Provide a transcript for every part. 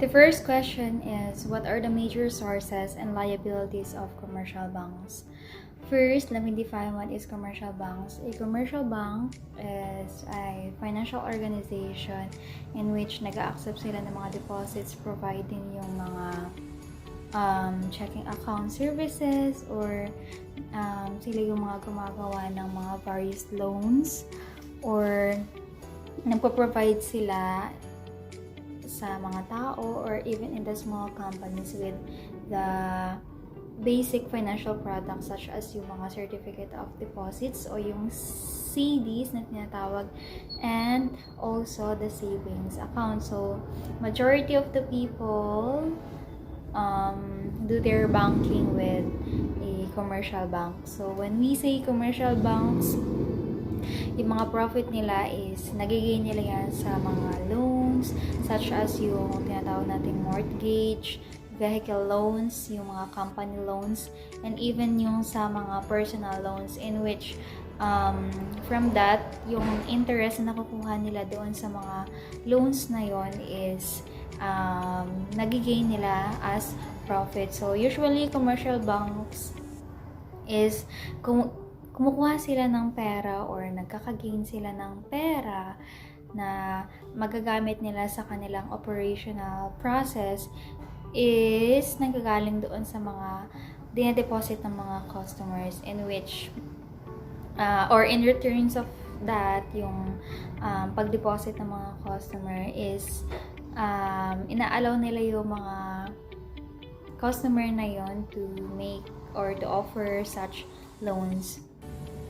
The first question is, what are the major sources and liabilities of commercial banks? First, let me define what is commercial banks. A commercial bank is a financial organization in which nag-a-accept sila ng mga deposits, providing yung mga checking account services, or sila yung mga gumagawa ng mga various loans, or nagpo-provide sila sa mga tao or even in the small companies with the basic financial products such as yung mga certificate of deposits o yung CDs na tinatawag, and also the savings account. So majority of the people do their banking with a commercial bank. So when we say commercial banks, yung mga profit nila is nagiging nila yan sa mga loans such as yung tinatawag nating mortgage, vehicle loans, yung mga company loans, and even yung sa mga personal loans, in which from that, yung interest na nakukuha nila doon sa mga loans na yon is nagiging nila as profit. So usually commercial banks is kumukuha sila ng pera or nagkakagain sila ng pera na magagamit nila sa kanilang operational process is nagagaling doon sa mga dinadeposit ng mga customers, in which or in returns of that, yung pag-deposit ng mga customer is ina-allow nila yung mga customer na yon to make or to offer such loans.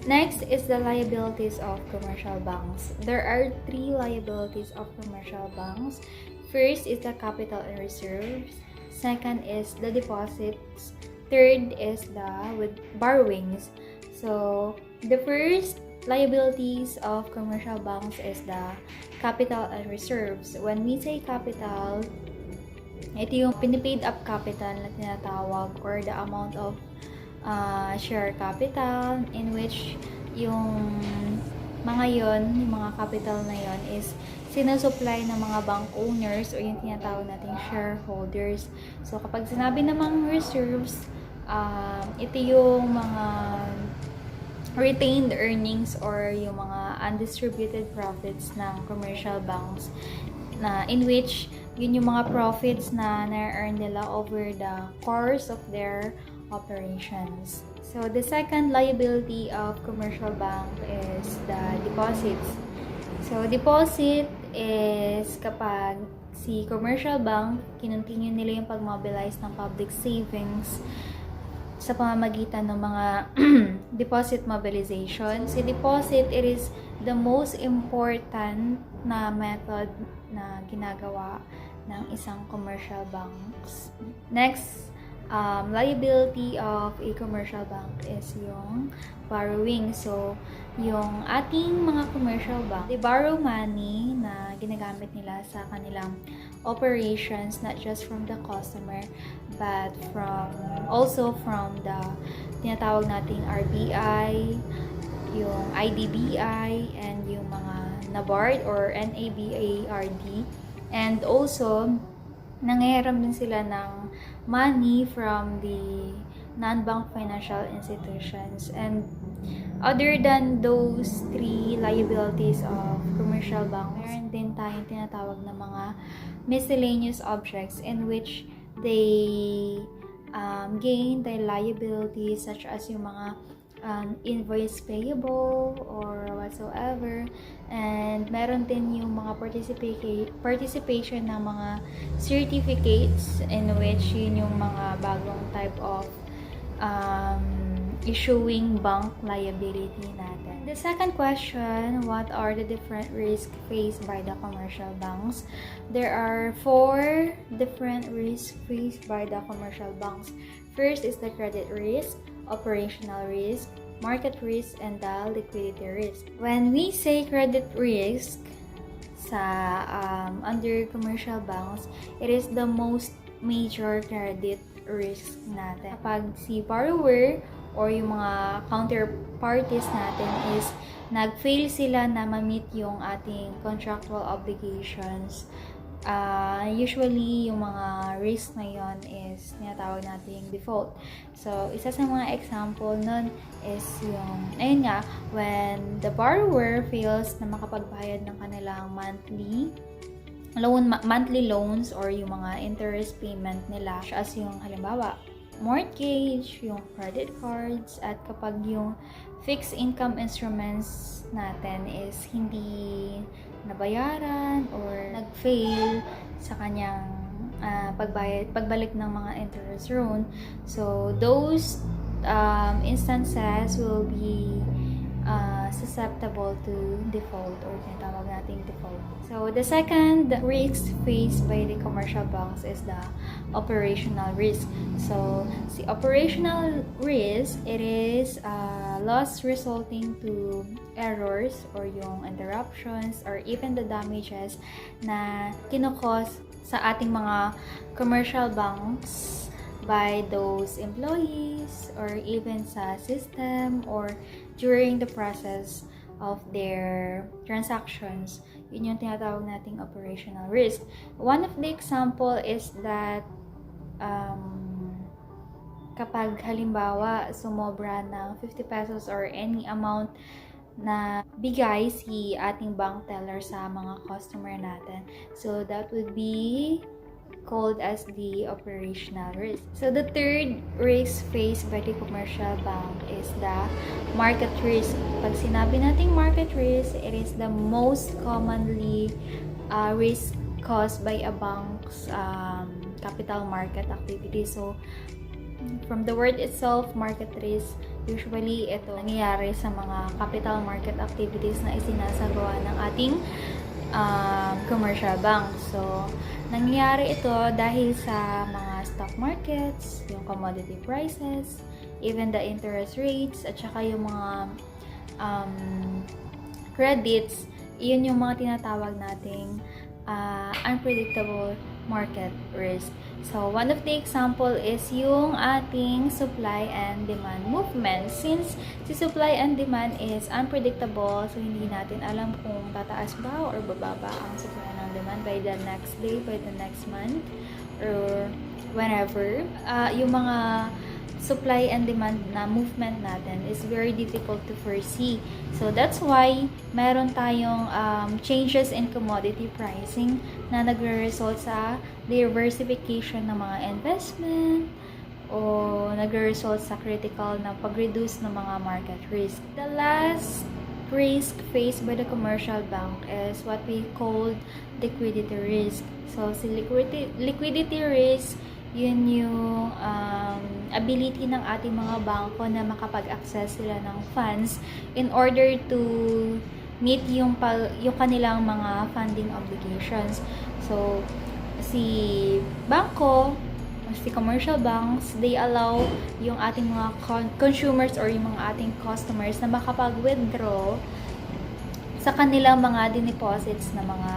Next is the liabilities of commercial banks. There are 3 liabilities of commercial banks. First is the capital and reserves. Second is the deposits. Third is the with borrowings. So the first liabilities of commercial banks is the capital and reserves. When we say capital, ito yung pinipaid up capital na tinatawag, or the amount of share capital, in which yung mga yon, yung mga capital na yon is sinusupply ng mga bank owners or yung tinatawag nating shareholders. So kapag sinabi namang reserves, ito yung mga retained earnings or yung mga undistributed profits ng commercial banks, na in which yun yung mga profits na na-earn nila over the course of their operations. So the second liability of commercial bank is the deposits. So deposit is kapag si commercial bank kinontinue nila yung pag-mobilize ng public savings sa pamamagitan ng mga deposit mobilization. Si deposit, it is the most important na method na ginagawa ng isang commercial banks. Next, liability of a commercial bank is yung borrowing. So, yung ating mga commercial bank, they borrow money na ginagamit nila sa kanilang operations, not just from the customer, but also from the tinatawag nating RBI, yung IDBI, and yung mga NABARD or NABARD. And also, nangyayaram din sila ng money from the non-bank financial institutions. And other than those 3 liabilities of commercial bank, meron din tayong tinatawag na mga miscellaneous objects in which they gain their liabilities, such as yung mga invoice payable or whatsoever, and meron din yung mga participation ng mga certificates, in which yun yung mga bagong type of issuing bank liability natin. The second question, what are the different risks faced by the commercial banks? There are 4 different risks faced by the commercial banks. First is the credit risk, operational risk, market risk, and the liquidity risk. When we say credit risk sa under commercial banks, it is the most major credit risk natin. Kapag si borrower or yung mga counterparties natin is nag-fail sila na ma-meet yung ating contractual obligations, Usually, yung mga risk na yon is tinatawag natin yung default. So, isa sa mga example nun is yung, ayun nga, when the borrower fails na makapagbayad ng kanilang monthly loans or yung mga interest payment nila, as yung halimbawa, mortgage, yung credit cards, at kapag yung fixed income instruments natin is hindi nabayaran or nag-fail sa kanyang pagbalik ng mga interest loan. So, those instances will be susceptible to default or tinatawag nating default. So, the second risk faced by the commercial banks is the operational risk. So, the operational risk, it is loss resulting to errors or yung interruptions or even the damages na kinokos sa ating mga commercial banks by those employees or even sa system or during the process of their transactions. Yun yung tinatawag nating operational risk. One of the example is that kapag halimbawa sumobra ng 50 pesos or any amount na bigay si ating bank teller sa mga customer natin. So that would be called as the operational risk. So the third risk faced by the commercial bank is the market risk. Pag sinabi nating market risk, it is the most commonly risk caused by a bank's capital market activity. So from the word itself, market risk, usually ito nangyayari sa mga capital market activities na isinasagawa ng ating commercial bank. So, nangyayari ito dahil sa mga stock markets, yung commodity prices, even the interest rates, at saka yung mga credits, yun yung mga tinatawag nating unpredictable market risk. So, one of the example is yung ating supply and demand movement. Since si supply and demand is unpredictable, so hindi natin alam kung tataas ba or bababa ang supply and demand by the next day, by the next month, or whenever. Yung mga supply and demand na movement natin is very difficult to foresee. So, that's why meron tayong changes in commodity pricing na nagre-result sa diversification ng mga investment o nagre-result sa critical na pag-reduce ng mga market risk. The last risk faced by the commercial bank is what we call liquidity risk. So, si liquidity risk, yun yung ability ng ating mga bangko na makapag-access sila ng funds in order to meet yung kanilang mga funding obligations. So, si bangko, si commercial banks, they allow yung ating mga consumers or yung mga ating customers na makapag-withdraw sa kanilang mga deposits na mga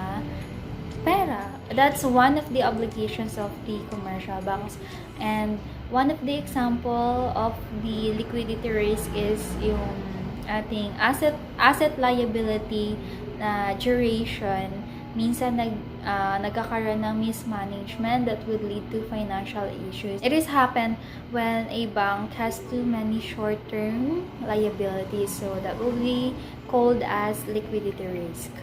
pera. That's one of the obligations of the commercial banks. And one of the example of the liquidity risk is yung ating asset liability na duration. Minsan nagkakaroon ng mismanagement that would lead to financial issues. It has happened when a bank has too many short-term liabilities. So that will be called as liquidity risk.